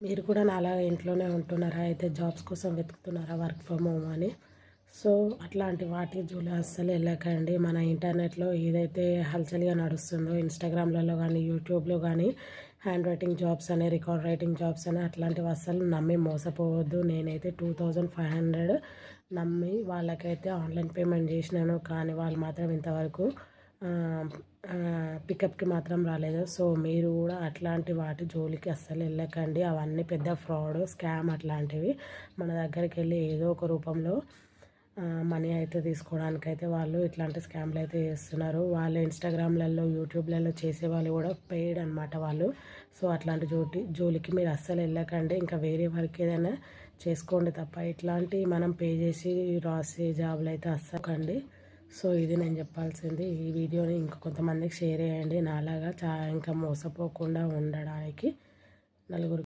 మీరు కూడా నాలాగా ఇంట్లోనే ఉంటున్నారా? అయితే జాబ్స్ కోసం వెతుకుతున్నారా వర్క్ ఫ్రమ్ హోమ్ అని? సో అట్లాంటి వాటి జోలి అస్సలు వెళ్ళకండి. మన ఇంటర్నెట్లో ఏదైతే హల్చల్గా నడుస్తుందో ఇన్స్టాగ్రామ్లలో కానీ యూట్యూబ్లో కానీ హ్యాండ్ రైటింగ్ జాబ్స్ అని రికార్డ్ రైటింగ్ జాబ్స్ అని అట్లాంటివి అస్సలు నమ్మి మోసపోవద్దు. నేనైతే 2500 నమ్మి వాళ్ళకైతే ఆన్లైన్ పేమెంట్ చేసినాను, కానీ వాళ్ళు మాత్రం ఇంతవరకు పికప్కి మాత్రం రాలేదు. సో మీరు కూడా అట్లాంటి వాటి జోలికి అస్సలు వెళ్ళకండి. అవన్నీ పెద్ద ఫ్రాడ్ స్కామ్ అట్లాంటివి. మన దగ్గరికి వెళ్ళి ఏదో ఒక రూపంలో మనీ అయితే తీసుకోవడానికైతే వాళ్ళు ఇట్లాంటి స్కామ్లు అయితే చేస్తున్నారు. వాళ్ళు ఇన్స్టాగ్రామ్లలో యూట్యూబ్లలో చేసే వాళ్ళు కూడా పెయిడ్ అనమాట వాళ్ళు. సో అట్లాంటి జోలికి మీరు అస్సలు వెళ్ళకండి. ఇంకా వేరే వర్క్ ఏదైనా చేసుకోండి తప్ప ఇట్లాంటి మనం పే చేసి రాసే జాబులు అయితే అస్సలు. సో ఇది నేను చెప్పాల్సింది. ఈ వీడియోని ఇంకా కొంతమందికి షేర్ చేయండి, నాలాగా ఇంకా మోసపోకుండా ఉండడానికి నలుగురు